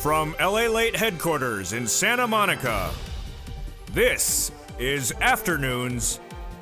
From LALATE headquarters in Santa Monica, this is Afternoons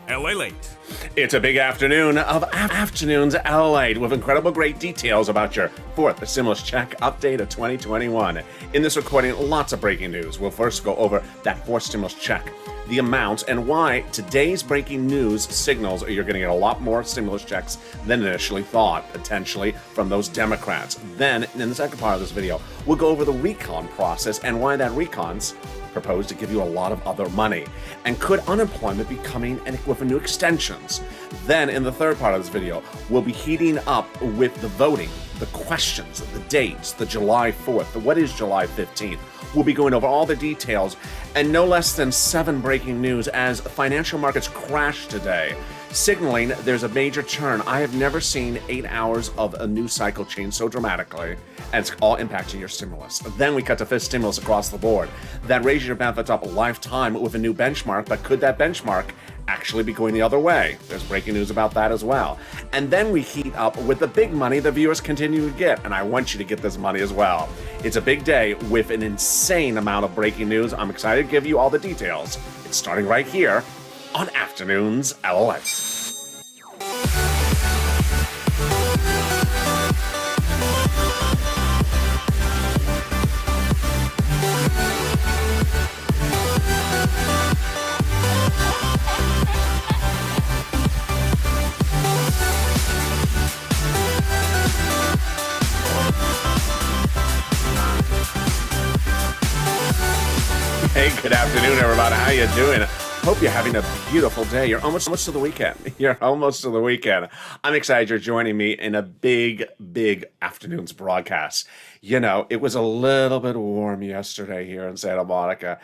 LALATE. It's a big afternoon of Afternoons LALATE with incredible great details about your fourth stimulus check update of 2021. In this recording, lots of breaking news. We'll first go over that fourth stimulus check, the amounts, and why today's breaking news signals you're going to get a lot more stimulus checks than initially thought, potentially, from those Democrats. Then, in the second part of this video, we'll go over the recon process and why that recon's proposed to give you a lot of other money. And could unemployment be coming with new extensions? Then, in the third part of this video, we'll be heating up with the voting, the questions, the dates, the July 4th, what is July 15th. We'll be going over all the details, and no less than 7 breaking news as financial markets crash today, signaling there's a major turn. I have never seen 8 hours of a news cycle change so dramatically, and it's all impacting your stimulus. Then we cut to fifth stimulus across the board. That raises your benefits up a lifetime with a new benchmark, but could that benchmark actually be going the other way? There's breaking news about that as well. And then we heat up with the big money the viewers continue to get, and I want you to get this money as well. It's a big day with an insane amount of breaking news. I'm excited to give you all the details. It's starting right here on Afternoons LALATE. Hey, good afternoon, everybody. How you doing? Hope you're having a beautiful day. You're almost to the weekend. You're almost to the weekend. I'm excited you're joining me in a big afternoon's broadcast. You know, it was a little bit warm yesterday here in Santa Monica.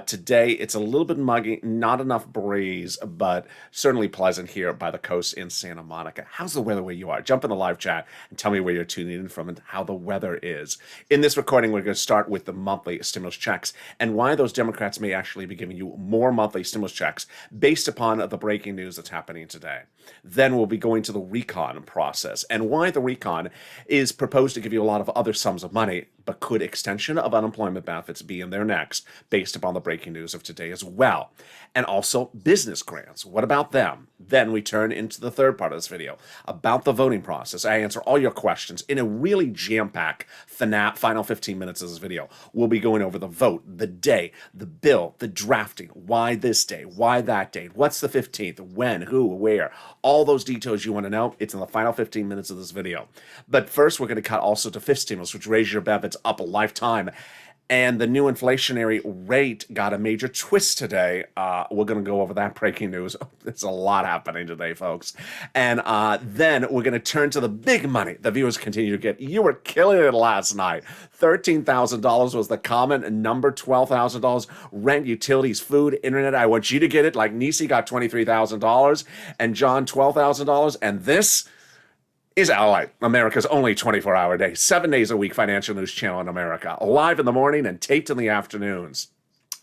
Today, it's a little bit muggy, not enough breeze, but certainly pleasant here by the coast in Santa Monica. How's the weather where you are? Jump in the live chat and tell me where you're tuning in from and how the weather is. In this recording, we're going to start with the monthly stimulus checks and why those Democrats may actually be giving you more monthly stimulus checks based upon the breaking news that's happening today. Then we'll be going to the recon process and why the recon is proposed to give you a lot of other sums of money, but could extension of unemployment benefits be in there next based upon the breaking news of today as well. And also business grants. What about them? Then we turn into the third part of this video about the voting process. I answer all your questions in a really jam-packed final 15 minutes of this video. We'll be going over the vote, the day, the bill, the drafting, why this day, why that date, what's the 15th, when, who, where, all those details you want to know. It's in the final 15 minutes of this video. But first, we're going to cut also to fifth stimulus, which raises your benefits up a lifetime. And the new inflationary rate got a major twist today. We're going to go over that breaking news. There's a lot happening today, folks. And then we're going to turn to the big money the viewers continue to get. You were killing it last night. $13,000 was the common number, $12,000. Rent, utilities, food, internet. I want you to get it. Like Nisi got $23,000 and John $12,000. And this is LALATE, America's only 24-hour day, 7 days a week financial news channel in America, live in the morning and taped in the afternoons.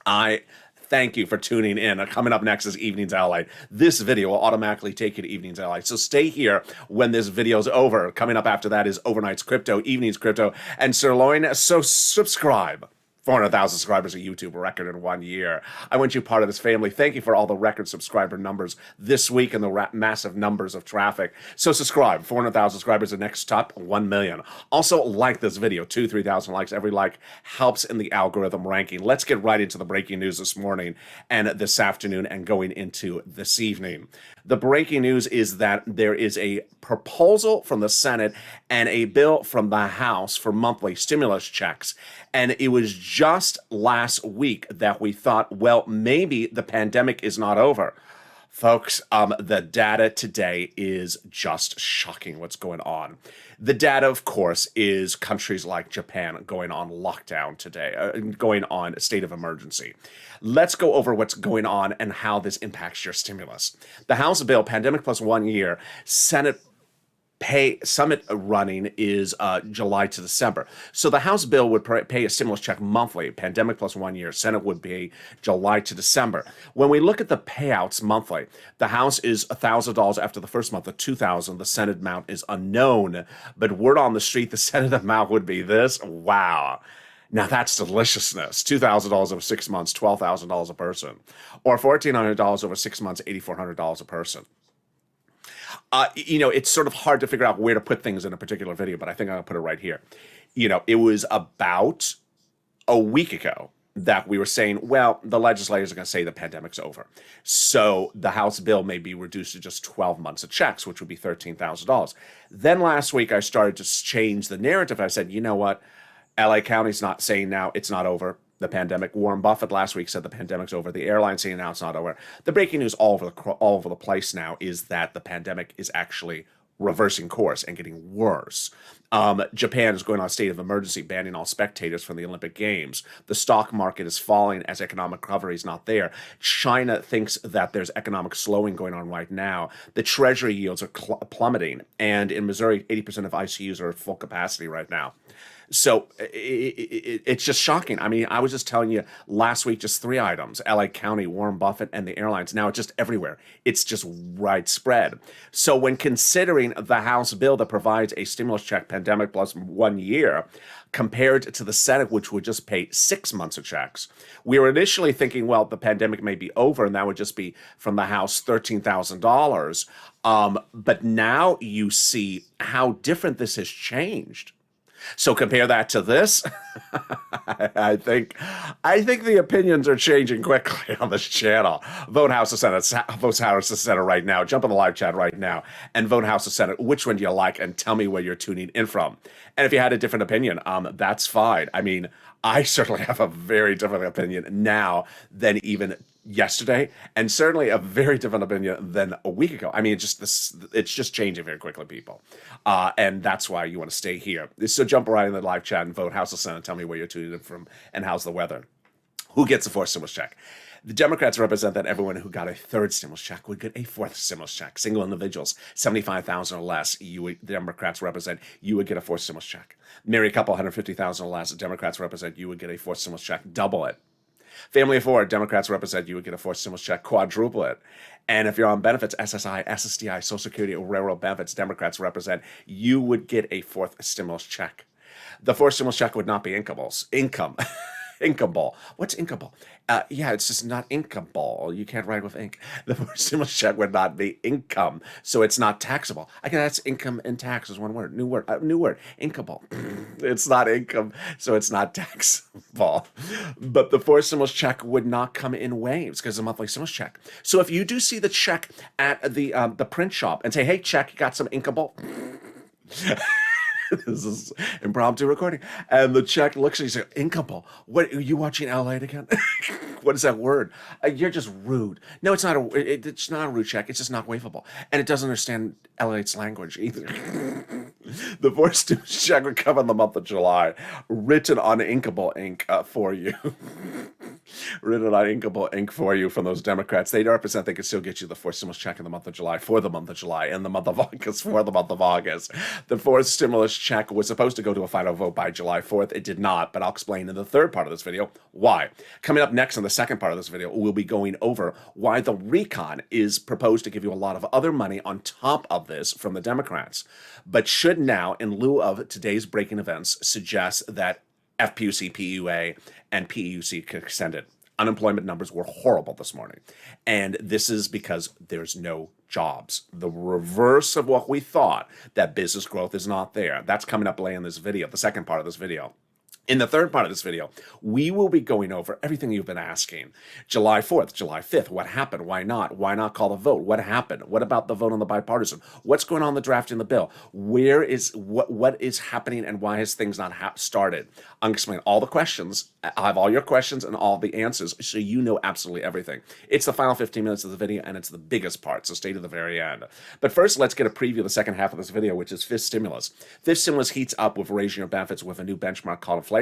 I thank you for tuning in. Coming up next is Evenings LALATE. This video will automatically take you to Evenings LALATE, so stay here when this video's over. Coming up after that is Overnight's Crypto, Evenings Crypto, and Sirloin, so subscribe. 400,000 subscribers on YouTube, a record in 1 year. I want you part of this family. Thank you for all the record subscriber numbers this week and the massive numbers of traffic. So subscribe. 400,000 subscribers, the next top 1 million. Also like this video, 3,000 likes. Every like helps in the algorithm ranking. Let's get right into the breaking news this morning and this afternoon and going into this evening. The breaking news is that there is a proposal from the Senate and a bill from the House for monthly stimulus checks. And it was just last week that we thought, well, maybe the pandemic is not over. Folks, the data today is just shocking what's going on. The data, of course, is countries like Japan going on lockdown today, going on a state of emergency. Let's go over what's going on and how this impacts your stimulus. The House bill, Pandemic Plus 1 Year, Senate summit running is July to December. So the House bill would pay a stimulus check monthly, pandemic plus 1 year. Senate would pay July to December. When we look at the payouts monthly, the House is $1,000 after the first month, the $2,000. The Senate amount is unknown, but word on the street, the Senate amount would be this. Wow. Now that's deliciousness. $2,000 over 6 months, $12,000 a person, or $1,400 over 6 months, $8,400 a person. It's sort of hard to figure out where to put things in a particular video, but I think I'm gonna put it right here. It was about a week ago that we were saying, well, the legislators are going to say the pandemic's over. So the House bill may be reduced to just 12 months of checks, which would be $13,000. Then last week, I started to change the narrative. I said, you know what? LA County's not saying now it's not over. The pandemic. Warren Buffett last week said the pandemic's over. The airline's saying now it's not over. The breaking news all over the place now is that the pandemic is actually reversing course and getting worse. Japan is going on a state of emergency, banning all spectators from the Olympic Games. The stock market is falling as economic recovery is not there. China thinks that there's economic slowing going on right now. The treasury yields are plummeting. And in Missouri, 80% of ICUs are at full capacity right now. So it's just shocking. I mean, I was just telling you last week, just 3 items: LA County, Warren Buffett, and the airlines. Now it's just everywhere. It's just widespread. So when considering the House bill that provides a stimulus check, pandemic plus 1 year, compared to the Senate, which would just pay 6 months of checks, we were initially thinking, well, the pandemic may be over, and that would just be from the House $13,000. But now you see how different this has changed. So compare that to this. I think the opinions are changing quickly on this channel. Vote House or Senate. Vote House or Senate right now. Jump in the live chat right now and vote House or Senate. Which one do you like? And tell me where you're tuning in from. And if you had a different opinion, that's fine. I mean, I certainly have a very different opinion now than even yesterday, and certainly a very different opinion than a week ago. I mean, it's just changing very quickly, people. And that's why you want to stay here. So jump right in the live chat and vote House or Senate. Tell me where you're tuning in from and how's the weather. Who gets a fourth stimulus check? The Democrats represent that everyone who got a third stimulus check would get a fourth stimulus check. Single individuals, $75,000 or less, the Democrats represent, you would get a fourth stimulus check. Married couple, $150,000 or less, the Democrats represent, you would get a fourth stimulus check. Double it. Family of 4, Democrats represent, you would get a fourth stimulus check. Quadruple it. And if you're on benefits, SSI, SSDI, Social Security, or railroad benefits, Democrats represent, you would get a fourth stimulus check. The fourth stimulus check would not be income. Inkable. What's inkable? Yeah, it's just not inkable. You can't write with ink. The fourth stimulus check would not be income, so it's not taxable. I guess that's income and tax is one word. New word. Inkable. It's not income, so it's not taxable. But the fourth stimulus check would not come in waves because it's a monthly stimulus check. So if you do see the check at the print shop and say, "Hey, check, you got some inkable?" This is impromptu recording. And the check looks at you and says, "Inkable. What, are you watching LALATE again?" What is that word? You're just rude. No, it's not it's not a rude check. It's just not waivable. And it doesn't understand LALATE's language either. The fourth stimulus check would come in the month of July, written on inkable ink for you. Written on inkable ink for you from those Democrats. They represent they could still get you the fourth stimulus check in the month of July, for the month of July, and the month of August, for the month of August. The fourth stimulus check was supposed to go to a final vote by July 4th. It did not, but I'll explain in the third part of this video why. Coming up next in the second part of this video, we'll be going over why the recon is proposed to give you a lot of other money on top of this from the Democrats, but should now, in lieu of today's breaking events, suggest that FPUC, PUA, and PEUC could extend it. Unemployment numbers were horrible this morning. And this is because there's no jobs. The reverse of what we thought, that business growth is not there. That's coming up later in this video, the second part of this video. In the third part of this video, we will be going over everything you've been asking. July 4th, July 5th, what happened? Why not? Why not call the vote? What happened? What about the vote on the bipartisan? What's going on in the draft in the bill? What is happening and why has things not started? I'm going to explain all the questions. I'll have all your questions and all the answers so you know absolutely everything. It's the final 15 minutes of the video and it's the biggest part, so stay to the very end. But first, let's get a preview of the second half of this video, which is fifth stimulus. Fifth stimulus heats up with raising your benefits with a new benchmark called inflation.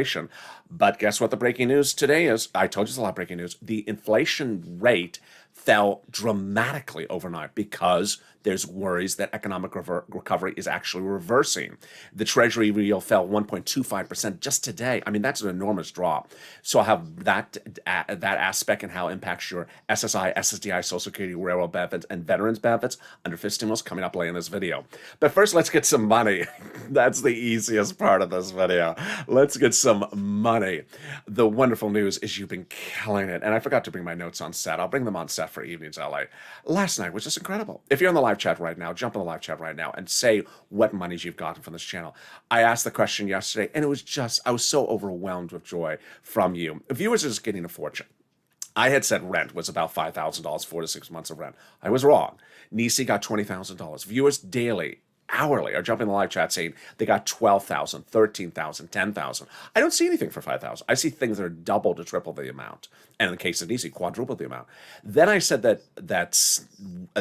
But guess what the breaking news today is? I told you it's a lot of breaking news. The inflation rate fell dramatically overnight because there's worries that economic recovery is actually reversing. The Treasury yield fell 1.25% just today. I mean, that's an enormous drop. So I'll have that aspect and how it impacts your SSI, SSDI, Social Security, railroad benefits, and veterans benefits under fifth stimulus coming up later in this video. But first, let's get some money. That's the easiest part of this video. Let's get some money. The wonderful news is you've been killing it. And I forgot to bring my notes on set. I'll bring them on set for Evenings LA. Last night was just incredible. If you're in the live chat right now, jump in the live chat right now and say what monies you've gotten from this channel. I asked the question yesterday, and it was just, I was so overwhelmed with joy from you. Viewers are just getting a fortune. I had said rent was about $5,000, 4 to 6 months of rent. I was wrong. Nisi got $20,000. Viewers daily, hourly, are jumping in the live chat saying they got 12,000, 13,000, 10,000. I don't see anything for 5,000. I see things that are double to triple the amount. And in the case of Nisi, quadruple the amount. Then I said that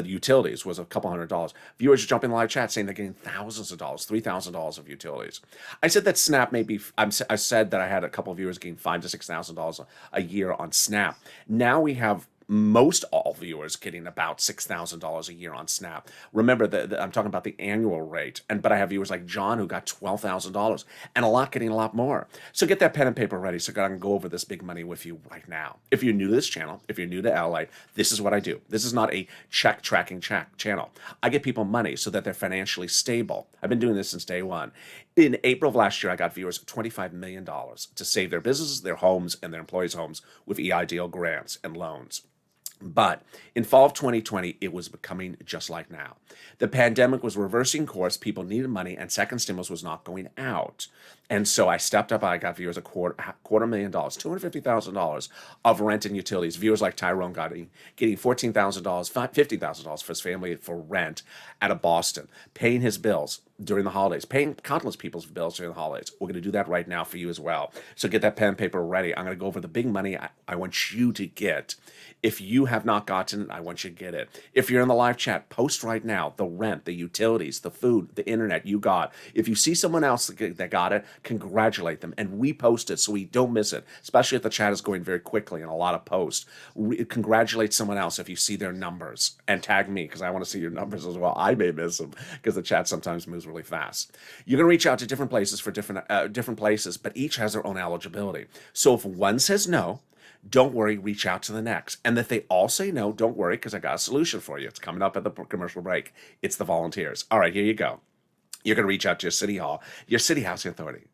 utilities was a couple $100. Viewers are jumping in the live chat saying they're getting thousands of dollars, $3,000 of utilities. I said that Snap maybe, I said that I had a couple of viewers getting $5,000 to $6,000 a year on Snap. Now we have most all viewers getting about $6,000 a year on Snap. Remember that I'm talking about the annual rate, but I have viewers like John who got $12,000, and a lot getting a lot more. So get that pen and paper ready so I can go over this big money with you right now. If you're new to this channel, if you're new to LA, this is what I do. This is not a check tracking channel. I get people money so that they're financially stable. I've been doing this since day one. In April of last year, I got viewers $25 million to save their businesses, their homes, and their employees' homes with EIDL grants and loans. But in fall of 2020, it was becoming just like now. The pandemic was reversing course, people needed money, and second stimulus was not going out. And so I stepped up, I got viewers $250,000, $250,000 of rent and utilities. Viewers like Tyrone getting $14,000, $50,000 for his family for rent out of Boston, paying his bills during the holidays, paying countless people's bills during the holidays. We're going to do that right now for you as well. So get that pen and paper ready. I'm going to go over the big money I want you to get. If you have not gotten it, I want you to get it. If you're in the live chat, post right now the rent, the utilities, the food, the internet you got. If you see someone else that got it, congratulate them and repost it so we don't miss it, especially if the chat is going very quickly and a lot of posts. Congratulate someone else if you see their numbers and tag me because I want to see your numbers as well. I may miss them because the chat sometimes moves really fast. You're going to reach out to different places for different places, but each has their own eligibility. So if one says no, don't worry, reach out to the next. And if they all say no, don't worry, because I got a solution for you. It's coming up at the commercial break. It's the volunteers. All right, here you go. You're going to reach out to your city hall, your city housing authority,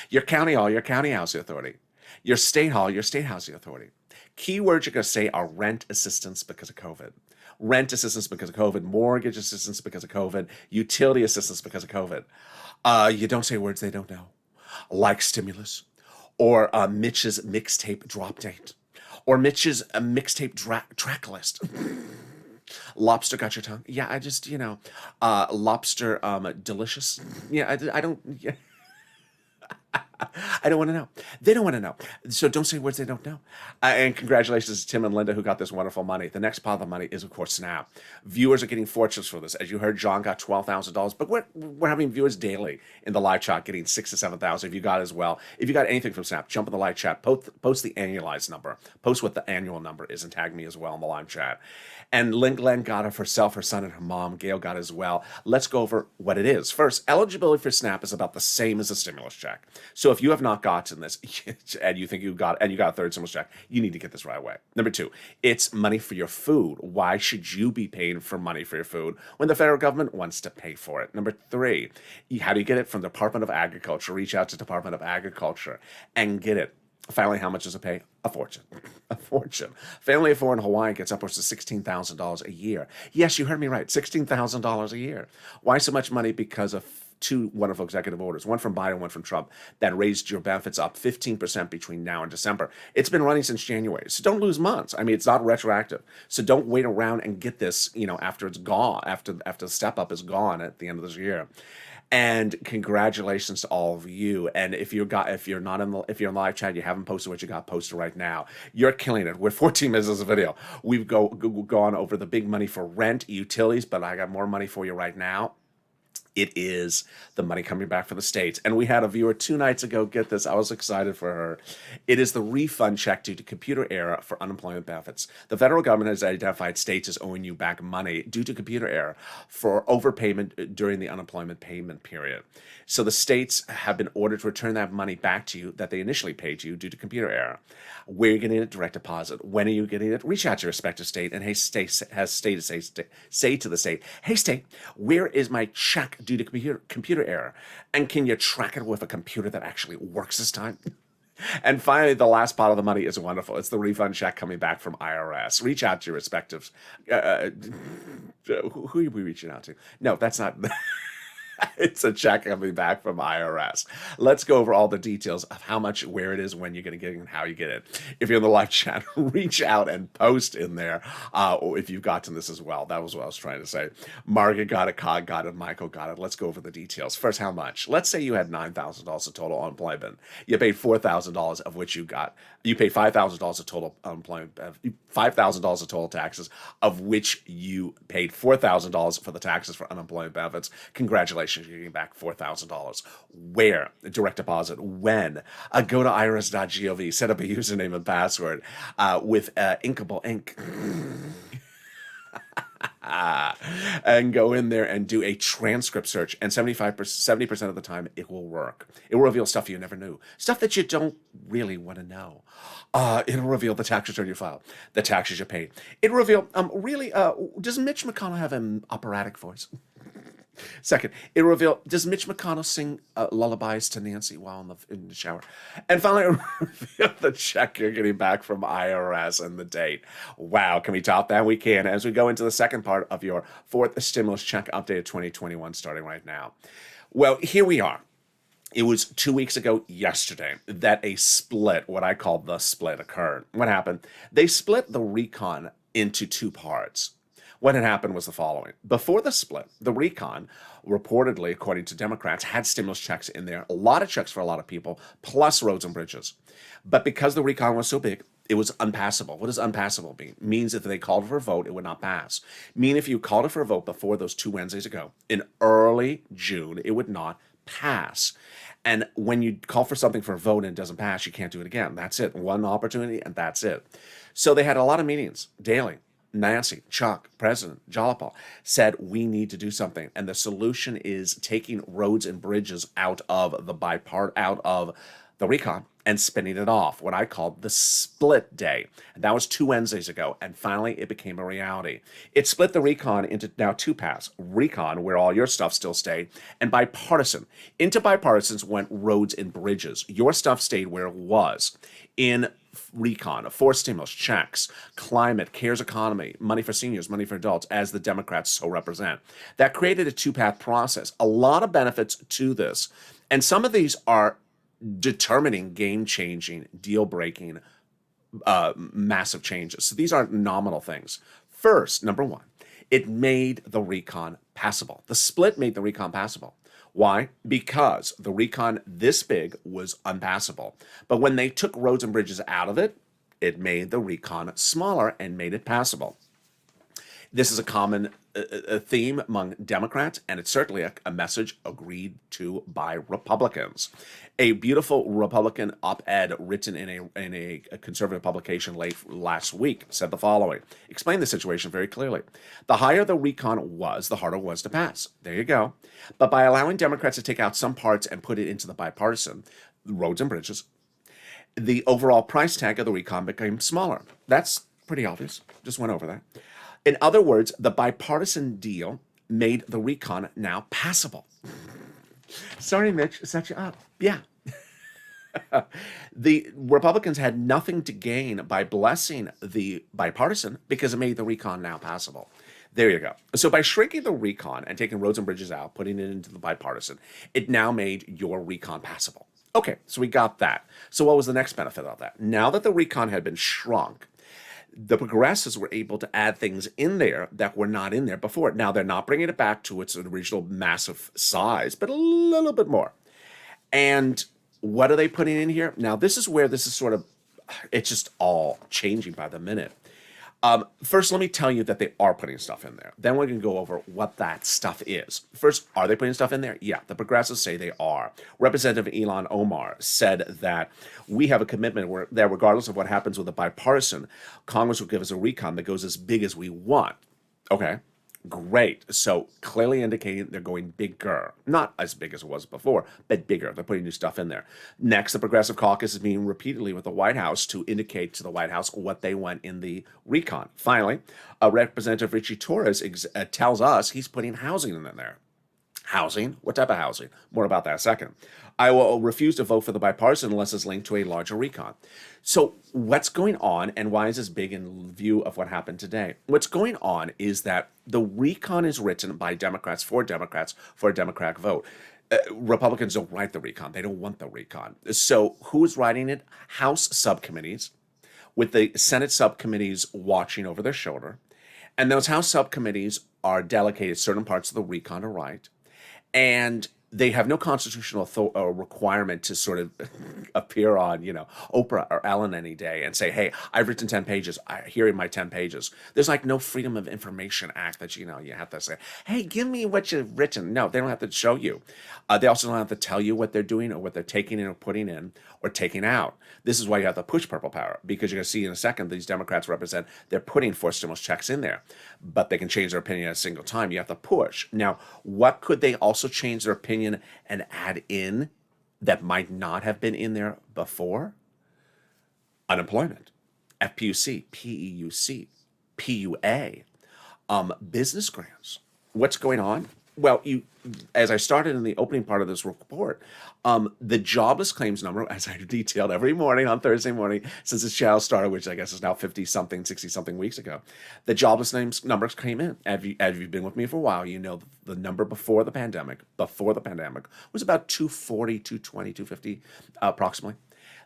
your county hall, your county housing authority, your state hall, your state housing authority. Keywords you're going to say are rent assistance because of COVID. Rent assistance because of COVID, mortgage assistance because of COVID, utility assistance because of COVID. You don't say words they don't know, like stimulus, or Mitch's mixtape drop date, or Mitch's mixtape track list. Lobster got your tongue? Yeah, I just, lobster delicious? Yeah, I don't, yeah. I don't want to know. They don't want to know. So don't say words they don't know. And congratulations to Tim and Linda who got this wonderful money. The next pile of money is, of course, Snap. Viewers are getting fortunes for this. As you heard, John got $12,000. But we're having viewers daily in the live chat getting $6,000 to $7,000 if you got as well. If you got anything from Snap, jump in the live chat. Post the annualized number. Post what the annual number is and tag me as well in the live chat. And Lynn Glenn got it for herself, her son, and her mom. Gail got it as well. Let's go over what it is. First, eligibility for Snap is about the same as a stimulus check. So if you have not gotten this and you think you got a third stimulus check, you need to get this right away. Number two, it's money for your food. Why should you be paying for money for your food when the federal government wants to pay for it? Number three, how do you get it? From the Department of Agriculture. Reach out to Department of Agriculture and get it. Finally, how much does it pay? A fortune. A fortune. Family of four in Hawaii gets upwards to $16,000 a year. Yes, you heard me right. $16,000 a year. Why so much money? Because of two wonderful executive orders, one from Biden, one from Trump, that raised your benefits up 15% between now and December. It's been running since January, so don't lose months. I mean, it's not retroactive, so don't wait around and get this, after it's gone, after the step up is gone at the end of this year. And congratulations to all of you. And if you're in live chat, you haven't posted what you got, posted right now. You're killing it. We're 14 minutes of video. We've gone over the big money for rent, utilities, but I got more money for you right now. It is the money coming back from the states. And we had a viewer 2 nights ago get this. I was excited for her. It is the refund check due to computer error for unemployment benefits. The federal government has identified states as owing you back money due to computer error for overpayment during the unemployment payment period. So the states have been ordered to return that money back to you that they initially paid you due to computer error. Where are you getting it? Direct deposit. When are you getting it? Reach out to your respective state and say to the state, hey state, where is my check due to computer error? And can you track it with a computer that actually works this time? And finally, the last pot of the money is wonderful. It's the refund check coming back from IRS. Reach out to your respective. Who are we reaching out to? No, that's not. It's a check coming back from IRS. Let's go over all the details of how much, where it is, when you're going to get it, and how you get it. If you're in the live chat, reach out and post in there if you've gotten this as well. That was what I was trying to say. Margaret got it, Cog got it, Michael got it. Let's go over the details. First, how much? Let's say you had $9,000 of total unemployment. You paid $4,000 of which you paid $5,000 of total unemployment, $5,000 of total taxes, of which you paid $4,000 for the taxes for unemployment benefits. Congratulations. You're getting back $4,000. Where? Direct deposit. When? Go to irs.gov, set up a username and password with Inkable ink. And go in there and do a transcript search, and 70% of the time it will work. It will reveal stuff you never knew, stuff that you don't really want to know. It'll reveal the tax return you filed, the taxes you paid. It'll reveal, does Mitch McConnell have an operatic voice? Second, it'll reveal, does Mitch McConnell sing lullabies to Nancy while in the shower? And finally, it'll reveal the check you're getting back from IRS and the date. Wow, can we top that? We can, as we go into the second part of your fourth stimulus check update of 2021 starting right now. Well, here we are. It was 2 weeks ago yesterday that a split, what I call the split, occurred. What happened? They split the recon into two parts. What had happened was the following. Before the split, the recon, reportedly, according to Democrats, had stimulus checks in there, a lot of checks for a lot of people, plus roads and bridges. But because the recon was so big, it was unpassable. What does unpassable mean? It means if they called for a vote, it would not pass. Meaning if you called it for a vote before those 2 Wednesdays ago, in early June, it would not pass. And when you call for something for a vote and it doesn't pass, you can't do it again. That's it. One opportunity, and that's it. So they had a lot of meetings daily. Nancy, Chuck, President, Jalapal said we need to do something, and the solution is taking roads and bridges out of the recon and spinning it off, what I called the split day. And that was 2 Wednesdays ago, and finally it became a reality. It split the recon into now two paths. Recon, where all your stuff still stayed, and bipartisan. Into bipartisans went roads and bridges. Your stuff stayed where it was. In recon, for stimulus, checks, climate, CARES economy, money for seniors, money for adults, as the Democrats so represent. That created a two-path process. A lot of benefits to this. And some of these are determining, game-changing, deal-breaking, massive changes. So these aren't nominal things. First, number one, it made the recon passable. The split made the recon passable. Why? Because the recon this big was unpassable. But when they took roads and bridges out of it, it made the recon smaller and made it passable. This is a common theme among Democrats, and it's certainly a message agreed to by Republicans. A beautiful Republican op-ed written in a conservative publication late last week said the following. Explained the situation very clearly. The higher the recon was, the harder it was to pass. There you go. But by allowing Democrats to take out some parts and put it into the bipartisan, roads and bridges, the overall price tag of the recon became smaller. That's pretty obvious. Just went over that. In other words, the bipartisan deal made the recon now passable. Sorry, Mitch, set you up. Yeah. The Republicans had nothing to gain by blessing the bipartisan because it made the recon now passable. There you go. So by shrinking the recon and taking roads and bridges out, putting it into the bipartisan, it now made your recon passable. Okay, so we got that. So what was the next benefit of that? Now that the recon had been shrunk, the progressives were able to add things in there that were not in there before. Now, they're not bringing it back to its original massive size, but a little bit more. And what are they putting in here? Now, this is where this is sort of, it's just all changing by the minute. First, let me tell you that they are putting stuff in there. Then we're going to go over what that stuff is. First, are they putting stuff in there? Yeah, the progressives say they are. Representative Ilhan Omar said that we have a commitment that regardless of what happens with the bipartisan, Congress will give us a recon that goes as big as we want. Okay, great. So clearly indicating they're going bigger. Not as big as it was before, but bigger. They're putting new stuff in there. Next, the Progressive Caucus is meeting repeatedly with the White House to indicate to the White House what they want in the recon. Finally, Representative Richie Torres tells us he's putting housing in there. Housing. What type of housing? More about that in a second. I will refuse to vote for the bipartisan unless it's linked to a larger recon. So, what's going on, and why is this big in view of what happened today? What's going on is that the recon is written by Democrats for a Democratic vote. Republicans don't write the recon. They don't want the recon. So, who's writing it? House subcommittees, with the Senate subcommittees watching over their shoulder. And those House subcommittees are delegated certain parts of the recon to write. And they have no constitutional requirement to sort of appear on, Oprah or Ellen any day and say, hey, I've written 10 pages. Here are my 10 pages. There's like no Freedom of Information Act that, you have to say, hey, give me what you've written. No, they don't have to show you. They also don't have to tell you what they're doing or what they're taking in or putting in or taking out. This is why you have to push purple power, because you're going to see in a second these Democrats represent, they're putting forced stimulus checks in there, but they can change their opinion at a single time. You have to push. Now, what could they also change their opinion and add in that might not have been in there before? Unemployment, FPUC, PEUC, PUA, business grants. What's going on? Well, as I started in the opening part of this report, the jobless claims number, as I detailed every morning on Thursday morning since this channel started, which I guess is now 50-something, 60-something weeks ago, the jobless numbers came in. As you've been with me for a while, you know the number before the pandemic was about 240, 220, 250 approximately.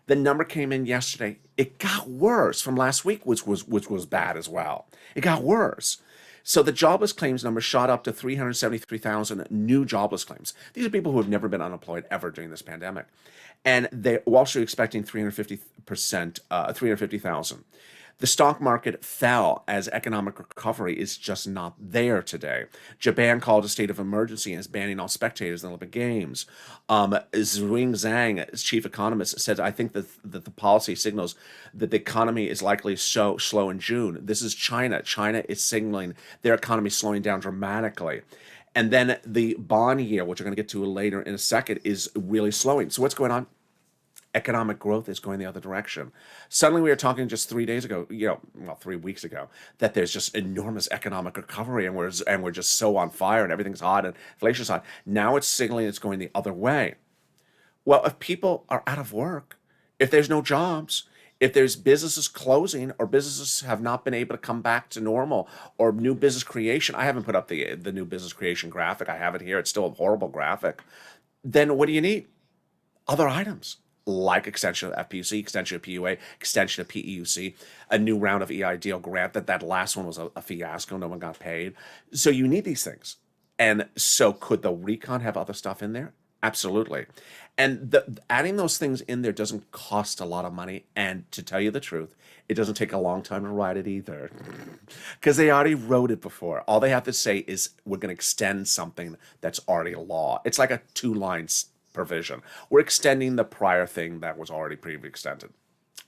The number came in yesterday. It got worse from last week, which was bad as well. It got worse. So the jobless claims number shot up to 373,000 new jobless claims. These are people who have never been unemployed ever during this pandemic. And Wall Street expecting 350,000. The stock market fell as economic recovery is just not there today. Japan called a state of emergency and is banning all spectators in the Olympic Games. Zwing Zhang, chief economist, said, I think that the policy signals that the economy is likely so slow in June. This is China. China is signaling their economy is slowing down dramatically. And then the bond yield, which we're going to get to later in a second, is really slowing. So what's going on? Economic growth is going the other direction. Suddenly we were talking just 3 days ago, 3 weeks ago, that there's just enormous economic recovery and we're just so on fire and everything's hot and inflation's hot. Now it's signaling it's going the other way. Well, if people are out of work, if there's no jobs, if there's businesses closing or businesses have not been able to come back to normal or new business creation, I haven't put up the new business creation graphic. I have it here. It's still a horrible graphic. Then what do you need? Other items. Like extension of FPUC, extension of PUA, extension of PEUC, a new round of EIDL grant. That last one was a fiasco. No one got paid. So you need these things. And so could the recon have other stuff in there? Absolutely. And adding those things in there doesn't cost a lot of money. And to tell you the truth, it doesn't take a long time to write it either. Because they already wrote it before. All they have to say is, we're going to extend something that's already a law. It's like a 2-line provision. We're extending the prior thing that was already previously extended.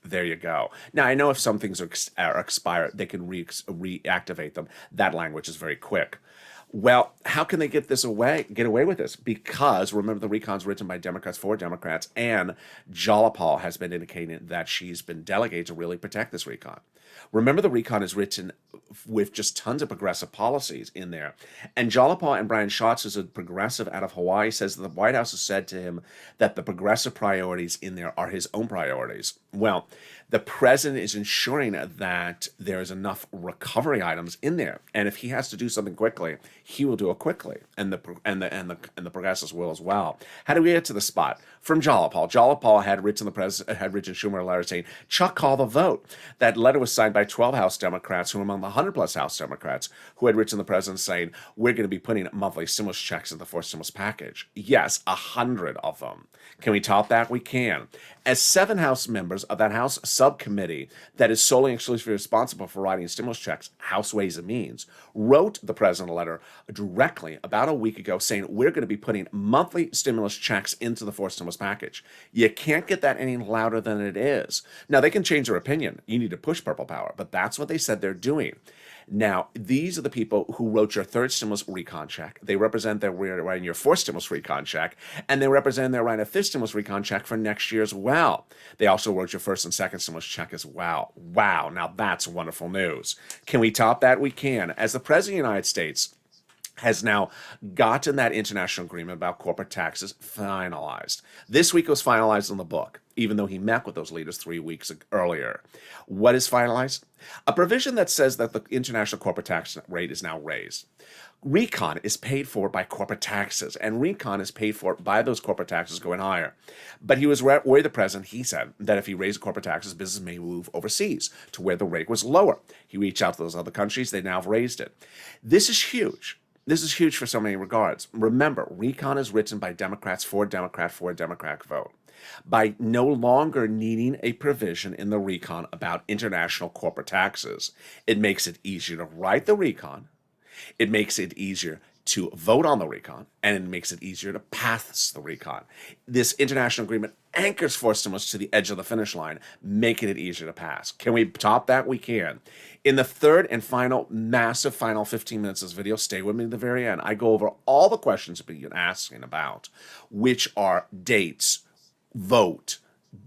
There you go. Now, I know if some things are expired, they can reactivate them. That language is very quick. Well, how can they get away with this? Because remember, the recon's written by Democrats for Democrats, and Jalapal has been indicating that she's been delegated to really protect this recon. Remember, the recon is written with just tons of progressive policies in there. And Jalapal and Brian Schatz, who's a progressive out of Hawaii, says that the White House has said to him that the progressive priorities in there are his own priorities. Well, the president is ensuring that there is enough recovery items in there, and if he has to do something quickly, he will do it quickly, and the progressives will as well. How do we get to the spot? From Jalapal. Jalapal had written Schumer a letter saying, Chuck, call the vote. That letter was signed by 12 House Democrats, who were among the 100-plus House Democrats, who had written the president saying, we're going to be putting monthly stimulus checks in the fourth stimulus package. Yes, 100 of them. Can we top that? We can. As 7 House members of that House subcommittee that is solely and exclusively responsible for writing stimulus checks, House Ways and Means, wrote the president a letter directly about a week ago saying, we're going to be putting monthly stimulus checks into the fourth stimulus package. You can't get that any louder than it is. Now, they can change their opinion. You need to push purple power, but that's what they said they're doing. Now, these are the people who wrote your third stimulus recon check. They represent their writing your fourth stimulus recon check, and they represent their writing a fifth stimulus recon check for next year as well. They also wrote your first and second stimulus check as well. Wow, now that's wonderful news. Can we top that? We can. As the President of the United States, has now gotten that international agreement about corporate taxes finalized. This week it was finalized in the book, even though he met with those leaders 3 weeks earlier. What is finalized? A provision that says that the international corporate tax rate is now raised. Recon is paid for by corporate taxes, and recon is paid for by those corporate taxes going higher. But he was worried, the president, he said, that if he raised corporate taxes, business may move overseas to where the rate was lower. He reached out to those other countries. They now have raised it. This is huge. This is huge for so many regards. Remember, recon is written by Democrats for a Democrat vote. By no longer needing a provision in the recon about international corporate taxes, it makes it easier to write the recon. It makes it easier to vote on the recon, and it makes it easier to pass the recon. This international agreement anchors forced stimulus to the edge of the finish line, making it easier to pass. Can we top that? We can. In the third and final, massive final 15 minutes of this video, stay with me to the very end, I go over all the questions you've been asking about, which are dates, vote,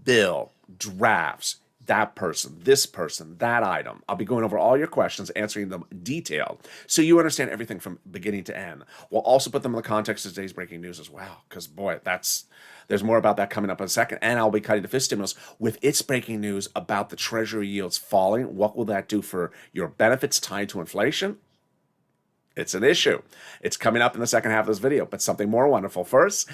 bill, drafts, that person, this person, that item. I'll be going over all your questions, answering them detailed, so you understand everything from beginning to end. We'll also put them in the context of today's breaking news as well, because boy, there's more about that coming up in a second. And I'll be cutting to fifth stimulus with its breaking news about the Treasury yields falling. What will that do for your benefits tied to inflation? It's an issue. It's coming up in the second half of this video, but something more wonderful. First,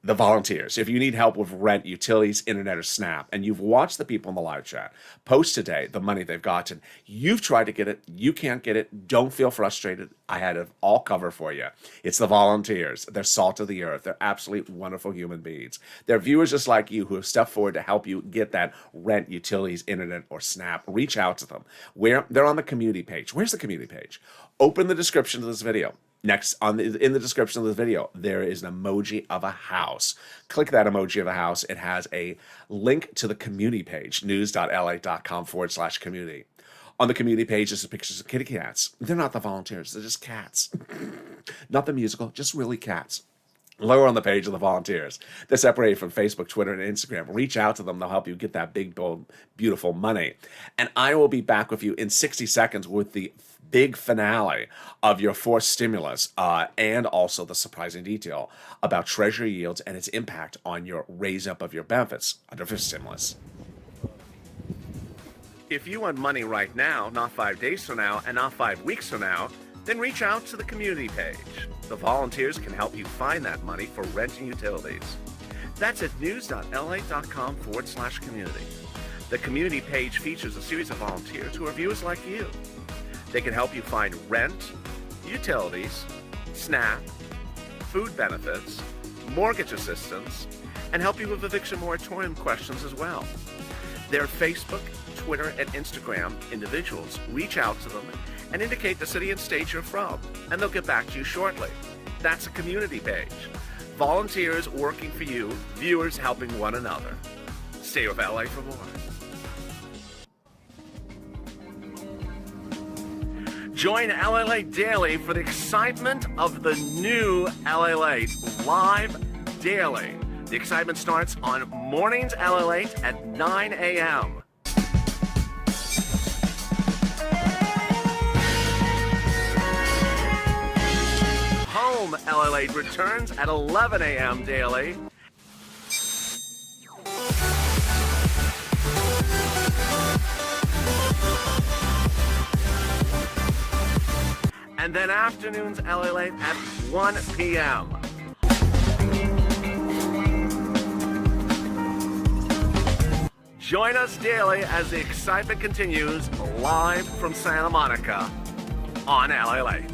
the volunteers. If you need help with rent, utilities, internet, or SNAP, and you've watched the people in the live chat post today the money they've gotten, you've tried to get it, you can't get it, don't feel frustrated. I had it all covered for you. It's the volunteers. They're salt of the earth. They're absolutely wonderful human beings. They're viewers just like you who have stepped forward to help you get that rent, utilities, internet, or SNAP. Reach out to them. They're on the community page. Where's the community page? Open the description of this video. Next, in the description of this video, there is an emoji of a house. Click that emoji of a house. It has a link to the community page, news.la.com/community. On the community page, there's pictures of kitty cats. They're not the volunteers. They're just cats. Not the musical, just really cats. Lower on the page are the volunteers. They're separated from Facebook, Twitter, and Instagram. Reach out to them. They'll help you get that big, bold, beautiful money. And I will be back with you in 60 seconds with the big finale of your fourth stimulus, and also the surprising detail about Treasury yields and its impact on your raise up of your benefits under fifth stimulus. If you want money right now, not 5 days from now, and not 5 weeks from now, then reach out to the community page. The volunteers can help you find that money for rent and utilities. That's at news.la.com/community. The community page features a series of volunteers who are viewers like you. They can help you find rent, utilities, SNAP, food benefits, mortgage assistance, and help you with eviction moratorium questions as well. Their Facebook, Twitter, and Instagram individuals. Reach out to them and indicate the city and state you're from, and they'll get back to you shortly. That's a community page. Volunteers working for you, viewers helping one another. Stay with LA for more. Join LALATE Daily for the excitement of the new LALATE live daily. The excitement starts on mornings LALATE at 9 a.m. Home LALATE returns at 11 a.m. daily. And then afternoons LALATE at 1 p.m. Join us daily as the excitement continues live from Santa Monica on LALATE.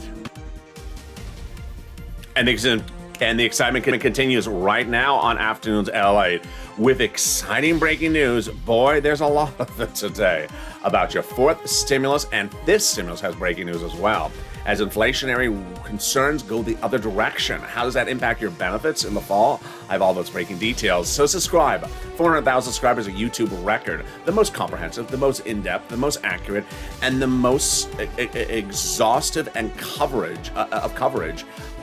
And the excitement continues right now on Afternoons LALATE with exciting breaking news. Boy, there's a lot of it today about your fourth stimulus, and fifth stimulus has breaking news as well. As inflationary concerns go the other direction, how does that impact your benefits in the fall? I have all those breaking details. So subscribe. 400,000 subscribers, a YouTube record. The most comprehensive, the most in-depth, the most accurate, and the most exhaustive and coverage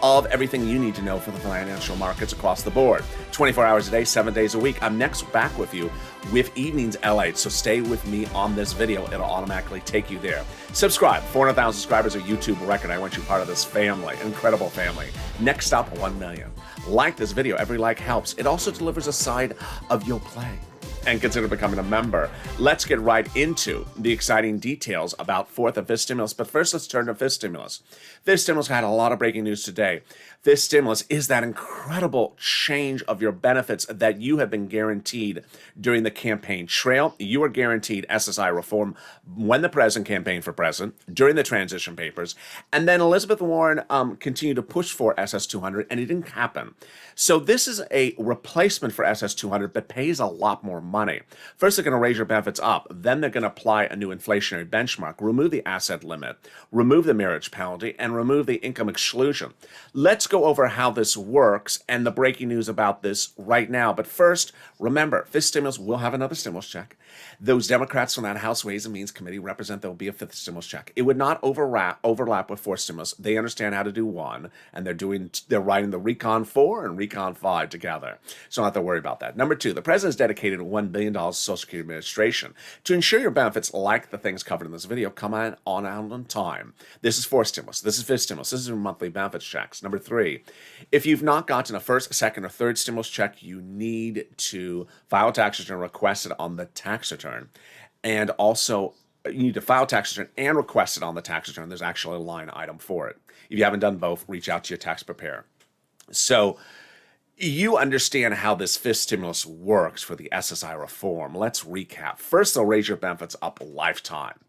of everything you need to know for the financial markets across the board. 24 hours a day, 7 days a week. I'm next back with you with Evenings LATE, so stay with me on this video. It'll automatically take you there. Subscribe. 400,000 subscribers, a YouTube record. I want you part of this family, incredible family. Next stop, 1 million. Like this video. Every like helps. It also delivers a side of your play. And consider becoming a member. Let's get right into the exciting details about fourth and fifth stimulus. But first, let's turn to fifth stimulus. Fifth stimulus had a lot of breaking news today. Fifth stimulus is that incredible change of your benefits that you have been guaranteed during the campaign trail. You are guaranteed SSI reform when the president campaigned for president, during the transition papers, and then Elizabeth Warren continued to push for SS200, and it didn't happen. So this is a replacement for SS200, but pays a lot more money. First, they're going to raise your benefits up. Then they're going to apply a new inflationary benchmark, remove the asset limit, remove the marriage penalty, and remove the income exclusion. Let's go over how this works and the breaking news about this right now. But first, remember, fifth stimulus will have another stimulus check. Those Democrats from that House Ways and Means Committee represent there will be a fifth stimulus check. It would not overlap with fourth stimulus. They understand how to do one, and they're writing the Recon 4 and Recon 5 together. So don't have to worry about that. Number two, the president's dedicated $1 billion to Social Security Administration to ensure your benefits, like the things covered in this video, come on time. This is fourth stimulus. This is fifth stimulus. This is your monthly benefits checks. Number three, if you've not gotten a first, second, or third stimulus check, you need to file a tax return, request it on the tax return. And also, you need to file tax return and request it on the tax return. There's actually a line item for it. If you haven't done both, reach out to your tax preparer. So you understand how this fifth stimulus works for the SSI reform. Let's recap. First, they'll raise your benefits up a lifetime.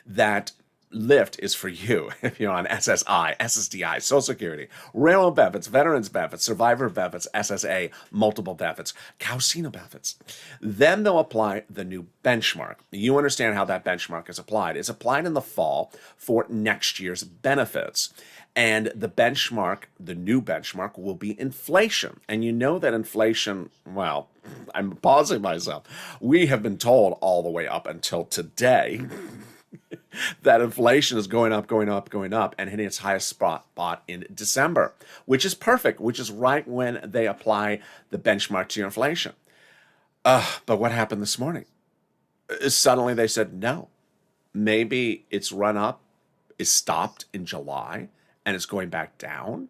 That lift is for you if you're on SSI, SSDI, Social Security, railroad benefits, veterans benefits, survivor benefits, SSA, multiple benefits, Calcina benefits. Then they'll apply the new benchmark. You understand how that benchmark is applied. It's applied in the fall for next year's benefits. And the benchmark, the new benchmark, will be inflation. And you know that inflation, well, I'm pausing myself. We have been told all the way up until today that inflation is going up, and hitting its highest spot in December, which is perfect, which is right when they apply the benchmark to your inflation. But what happened this morning? Suddenly they said, no, maybe its run up is stopped in July and it's going back down.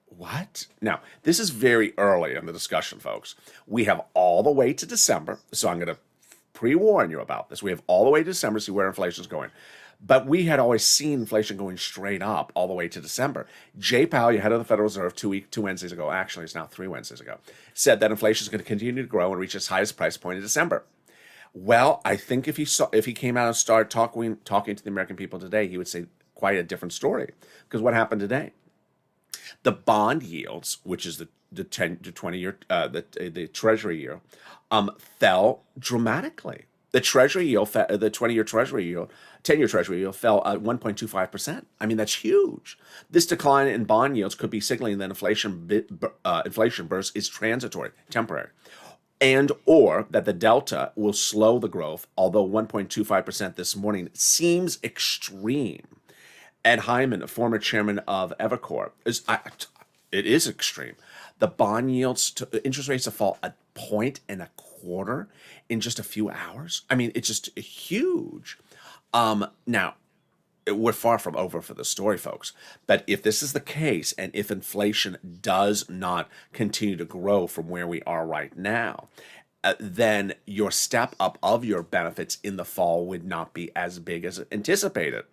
What? Now, this is very early in the discussion, folks. We have all the way to December, so I'm going to pre-warn you about this. We have all the way to December to see where inflation is going. But we had always seen inflation going straight up all the way to December. Jay Powell, head of the Federal Reserve, two Wednesdays ago, actually it's now 3 Wednesdays ago, said that inflation is going to continue to grow and reach its highest price point in December. Well, I think if he came out and started talking to the American people today, he would say quite a different story. Because what happened today? The bond yields, which is the 10 to 20 year, the Treasury yield, fell dramatically. The Treasury yield, the 20-year Treasury yield, 10-year Treasury yield fell at 1.25%. I mean, that's huge. This decline in bond yields could be signaling that inflation burst is transitory, temporary, and or that the delta will slow the growth, although 1.25% this morning seems extreme. Ed Hyman, a former chairman of Evercore, it is extreme. The bond yields, interest rates have fallen 1.25% in just a few hours. I mean, it's just huge. Now, we're far from over for the story, folks. But if this is the case, and if inflation does not continue to grow from where we are right now, then your step up of your benefits in the fall would not be as big as anticipated.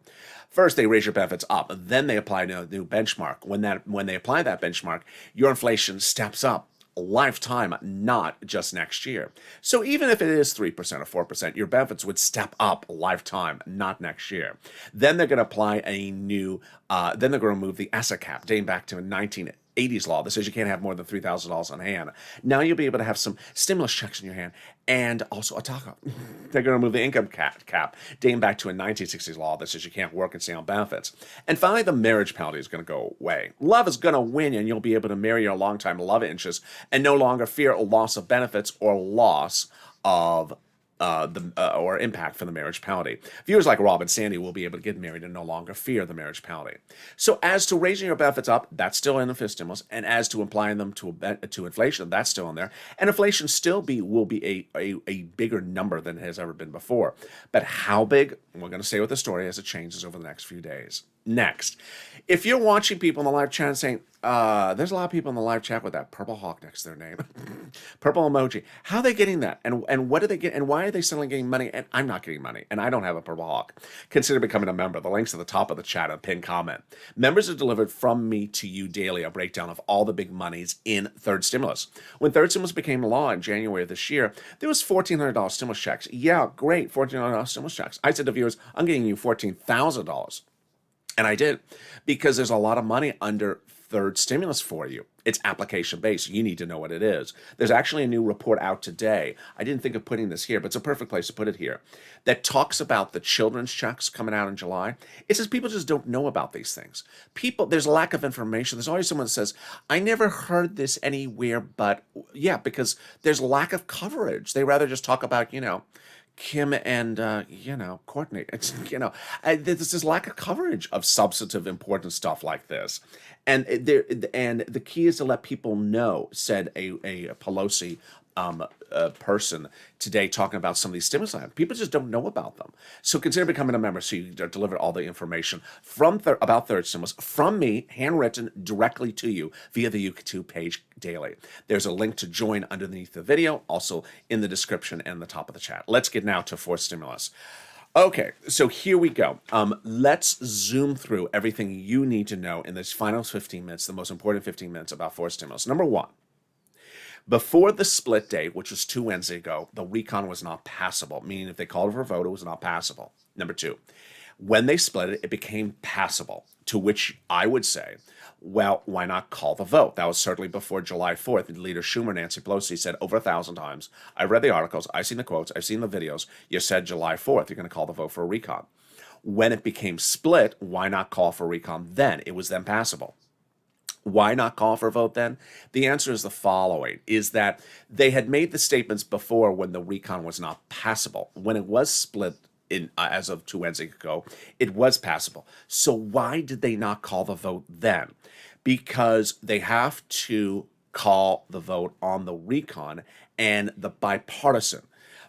First, they raise your benefits up, then they apply a new benchmark. When they apply that benchmark, your inflation steps up lifetime, not just next year. So even if it is 3% or 4%, your benefits would step up lifetime, not next year. Then they're going to apply then they're going to remove the asset cap dating back to 1980. '80s law that says you can't have more than $3,000 on hand. Now you'll be able to have some stimulus checks in your hand and also a taco. They're going to remove the income cap dating back to a 1960s law that says you can't work and stay on benefits. And finally, the marriage penalty is going to go away. Love is going to win, and you'll be able to marry your longtime love interest and no longer fear a loss of benefits or loss of or impact from the marriage penalty. Viewers like Rob and Sandy will be able to get married and no longer fear the marriage penalty. So as to raising your benefits up, that's still in the stimulus, and as to applying them to inflation, that's still in there. And inflation will be a bigger number than it has ever been before. But how big? We're going to stay with the story as it changes over the next few days. Next, if you're watching people in the live chat and saying, there's a lot of people in the live chat with that purple hawk next to their name, purple emoji. How are they getting that? And what do they get? And why are they suddenly getting money? And I'm not getting money, and I don't have a purple hawk. Consider becoming a member. The link's at the top of the chat and pinned comment. Members are delivered from me to you daily a breakdown of all the big monies in third stimulus. When third stimulus became law in January of this year, there was $1,400 stimulus checks. Yeah, great, $1,400 stimulus checks. I said to viewers, I'm getting you $14,000. And I did, because there's a lot of money under third stimulus for you. It's application based. You need to know what it is. There's actually a new report out today. I didn't think of putting this here, but it's a perfect place to put it here. That talks about the children's checks coming out in July. It says people just don't know about these things. There's a lack of information. There's always someone that says, I never heard this anywhere, but yeah, because there's lack of coverage. They rather just talk about, Kim and, Courtney. It's, there's this lack of coverage of substantive, important stuff like this. And the key is to let people know, said a Pelosi person today talking about some of these stimulus items. People just don't know about them. So consider becoming a member so you deliver all the information about third stimulus from me, handwritten directly to you via the YouTube page daily. There's a link to join underneath the video, also in the description and the top of the chat. Let's get now to fourth stimulus. Okay, so here we go. Let's zoom through everything you need to know in this final 15 minutes, the most important 15 minutes about fourth stimulus. Number one, before the split date, which was 2 Wednesdays ago, the recon was not passable, meaning if they called for a vote, it was not passable. Number two, when they split it, it became passable, to which I would say, well, why not call the vote? That was certainly before July 4th. Leader Schumer, Nancy Pelosi, said over 1,000 times, I've read the articles, I've seen the quotes, I've seen the videos, you said July 4th, you're going to call the vote for a recon. When it became split, why not call for a recon then? It was then passable. Why not call for a vote then? The answer is the following, is that they had made the statements before when the recon was not passable. When it was split as of 2 Wednesdays ago, it was passable. So why did they not call the vote then? Because they have to call the vote on the recon and the bipartisan.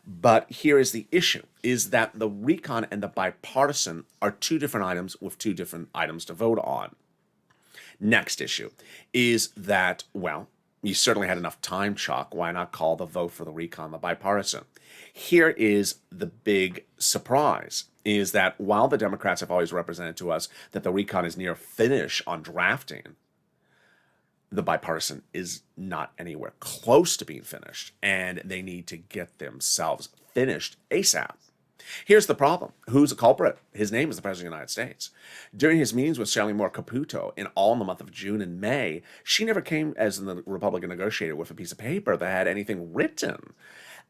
But here is the issue, is that the recon and the bipartisan are two different items with two different items to vote on. Next issue is that, well, you certainly had enough time, Chuck. Why not call the vote for the recon, the bipartisan? Here is the big surprise, is that while the Democrats have always represented to us that the recon is near finish on drafting, the bipartisan is not anywhere close to being finished, and they need to get themselves finished ASAP. Here's the problem. Who's the culprit? His name is the President of the United States. During his meetings with Shelley Moore Caputo in the month of June and May, she never came as the Republican negotiator with a piece of paper that had anything written.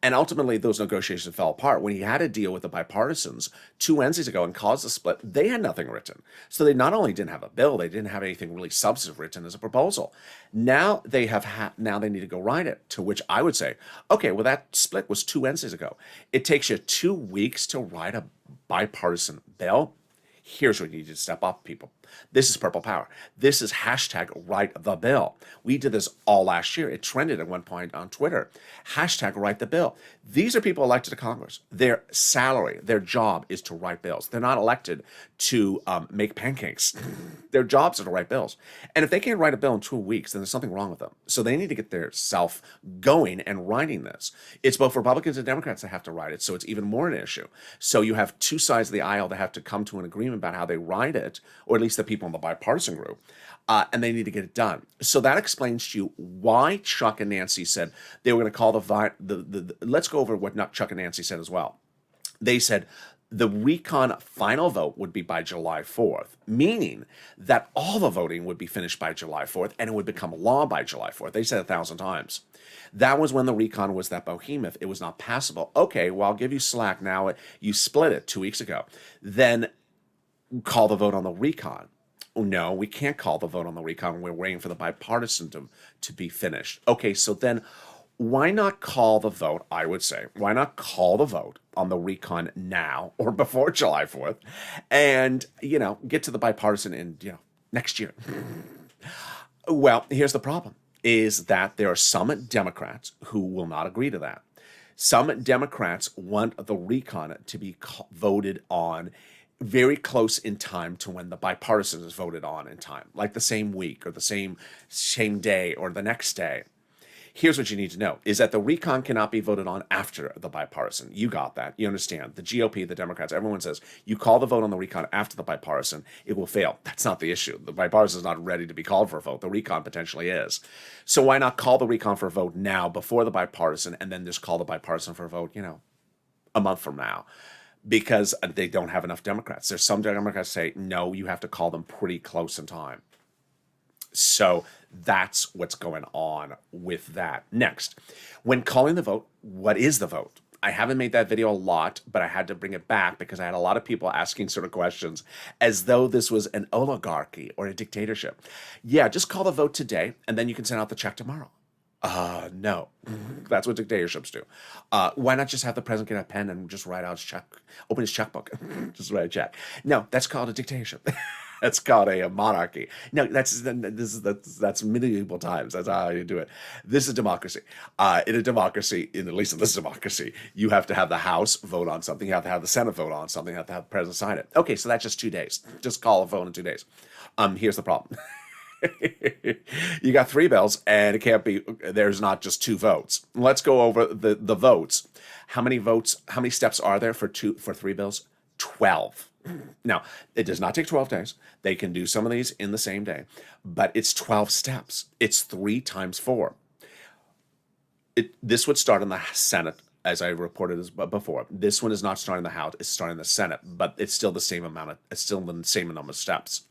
And ultimately, those negotiations fell apart. When he had to deal with the bipartisans 2 Wednesdays ago and caused the split, they had nothing written. So they not only didn't have a bill, they didn't have anything really substantive written as a proposal. Now they now they need to go write it, to which I would say, okay, well, that split was 2 Wednesdays ago. It takes you 2 weeks to write a bipartisan bill. Here's where you need to step up, people. This is purple power. This is hashtag write the bill. We did this all last year. It trended at one point on Twitter. Hashtag write the bill. These are people elected to Congress. Their salary, their job is to write bills. They're not elected to make pancakes. Their jobs are to write bills. And if they can't write a bill in 2 weeks, then there's something wrong with them. So they need to get their self going and writing this. It's both Republicans and Democrats that have to write it, so it's even more an issue. So you have two sides of the aisle that have to come to an agreement about how they write it, or at least the people in the bipartisan group, and they need to get it done. So that explains to you why Chuck and Nancy said they were going to call let's go over what Chuck and Nancy said as well. They said, The recon final vote would be by July 4th, meaning that all the voting would be finished by July 4th and it would become law by July 4th. They said 1,000 times. That was when the recon was that behemoth. It was not passable. Okay, well, I'll give you slack now. You split it 2 weeks ago. Then call the vote on the recon. No, we can't call the vote on the recon. We're waiting for the bipartisan to be finished. Okay, so then why not call the vote, I would say, why not call the vote on the recon now or before July 4th and, get to the bipartisan in, next year? Well, here's the problem, is that there are some Democrats who will not agree to that. Some Democrats want the recon to be voted on very close in time to when the bipartisan is voted on in time, like the same week or the same day or the next day. Here's what you need to know, is that the recon cannot be voted on after the bipartisan. You got that. You understand. The GOP, the Democrats, everyone says, you call the vote on the recon after the bipartisan, it will fail. That's not the issue. The bipartisan is not ready to be called for a vote. The recon potentially is. So why not call the recon for a vote now before the bipartisan and then just call the bipartisan for a vote, a month from now? Because they don't have enough Democrats. There's some Democrats say, no, you have to call them pretty close in time. So that's what's going on with that. Next, when calling the vote, what is the vote? I haven't made that video a lot, but I had to bring it back because I had a lot of people asking sort of questions as though this was an oligarchy or a dictatorship. Yeah, just call the vote today, and then you can send out the check tomorrow. No, that's what dictatorships do. Why not just have the president get a pen and just write out his check, open his checkbook, just write a check? No, that's called a dictatorship. That's called a monarchy. No, that's medieval times. That's how you do it. This is democracy. In a democracy, at least in this democracy, you have to have the House vote on something. You have to have the Senate vote on something. You have to have the president sign it. Okay, so that's just 2 days. Just call a vote in 2 days. Here's the problem. You got 3 bills, and it can't be. There's not just 2 votes. Let's go over the votes. How many votes? How many steps are there for 3 bills? 12. Now, it does not take 12 days. They can do some of these in the same day, but it's 12 steps. It's 3 times 4. This would start in the Senate, as I reported before. This one is not starting in the House; it's starting in the Senate, but it's still the same amount. It's still the same number of steps.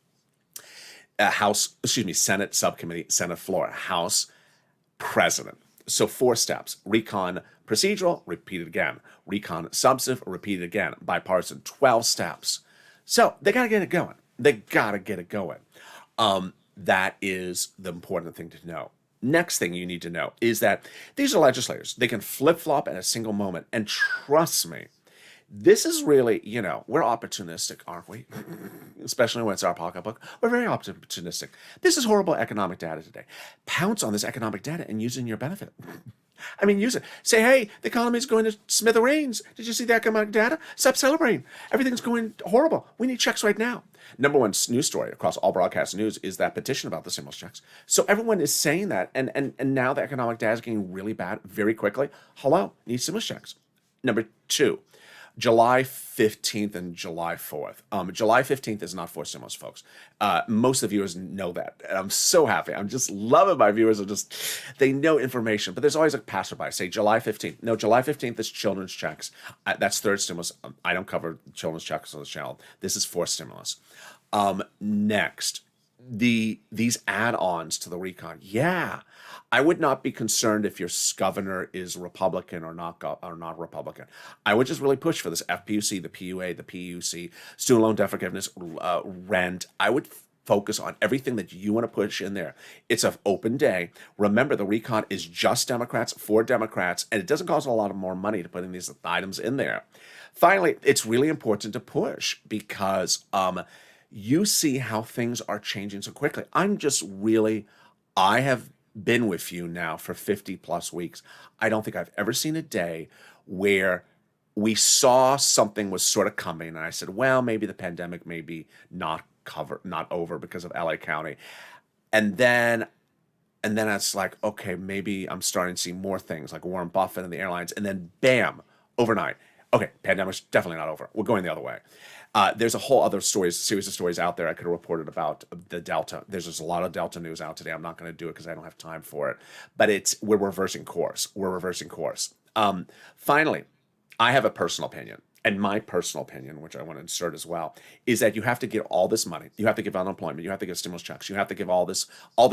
Senate subcommittee, Senate floor, House, President. So 4 steps. Recon procedural, repeat it again. Recon substantive, repeat it again. Bipartisan, 12 steps. So they got to get it going. That is the important thing to know. Next thing you need to know is that these are legislators. They can flip-flop at a single moment. And trust me, this is really, we're opportunistic, aren't we? Especially when it's our pocketbook. We're very opportunistic. This is horrible economic data today. Pounce on this economic data and use it in your benefit. I mean, use it. Say, hey, the economy is going to smithereens. Did you see the economic data? Stop celebrating. Everything's going horrible. We need checks right now. Number one news story across all broadcast news is that petition about the stimulus checks. So everyone is saying that, and now the economic data is getting really bad very quickly. Hello, need stimulus checks. Number 2. July 15th and July 4th. July 15th is not for stimulus, folks. Most of the viewers know that. And I'm so happy. I'm just loving my viewers. They know information. But there's always a passerby say July 15th. No, July 15th is children's checks. That's third stimulus. I don't cover children's checks on this channel. This is fourth stimulus. Next, these add-ons to the recon. Yeah, I would not be concerned if your governor is Republican or not Republican. I would just really push for this FPUC, the PUA, the PUC, student loan debt forgiveness, rent. I would focus on everything that you want to push in there. It's an open day. Remember, the recon is just Democrats for Democrats, and it doesn't cost a lot of more money to put these items in there. Finally, it's really important to push because you see how things are changing so quickly. I have been with you now for 50 plus weeks. I don't think I've ever seen a day where we saw something was sort of coming and I said, well, maybe the pandemic may be not over because of LA County. And then it's like, okay, maybe I'm starting to see more things like Warren Buffett and the airlines, and then bam, overnight. Okay, pandemic's definitely not over. We're going the other way. There's a whole other series of stories out there I could have reported about the Delta. There's just a lot of Delta news out today. I'm not going to do it because I don't have time for it. But we're reversing course. Finally, I have a personal opinion. And my personal opinion, which I want to insert as well, is that you have to give all this money. You have to give unemployment. You have to give stimulus checks. You have to give all this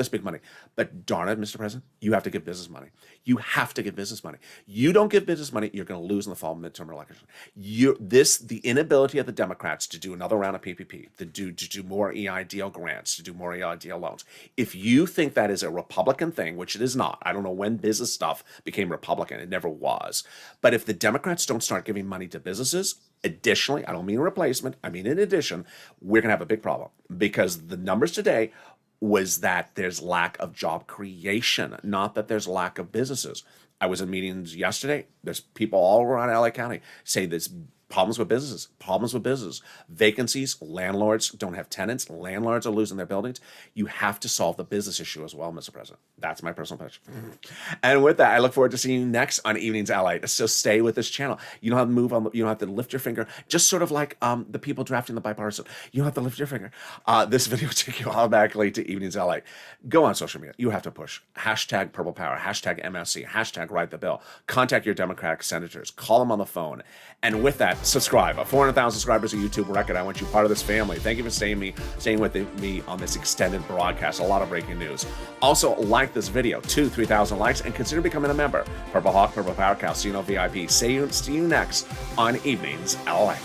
big money. But darn it, Mr. President, you have to give business money. You have to give business money. You don't give business money, you're going to lose in the fall midterm election. The inability of the Democrats to do another round of PPP, to do more EIDL grants, to do more EIDL loans. If you think that is a Republican thing, which it is not, I don't know when business stuff became Republican. It never was. But if the Democrats don't start giving money to businesses, additionally, I don't mean replacement, I mean in addition, we're going to have a big problem, because the numbers today was that there's lack of job creation, not that there's lack of businesses. I was in meetings yesterday. There's people all around LA County say there's problems with businesses, vacancies, landlords don't have tenants, landlords are losing their buildings. You have to solve the business issue as well, Mr. President. That's my personal pitch. And with that, I look forward to seeing you next on Evenings LA. So stay with this channel. You don't have to move on. You don't have to lift your finger. Just sort of like the people drafting the bipartisan. You don't have to lift your finger. This video will take you automatically to Evenings LA. Go on social media. You have to push hashtag Purple Power, hashtag MSC, hashtag Write the Bill. Contact your Democratic senators. Call them on the phone. And with that, subscribe. 400,000 subscribers, a YouTube record. I want you part of this family. Thank you for staying with me on this extended broadcast. A lot of breaking news. Also, like this video, 3,000 likes, and consider becoming a member. Purple Hawk, Purple Power, Calcino VIP. See you next on Evenings LA.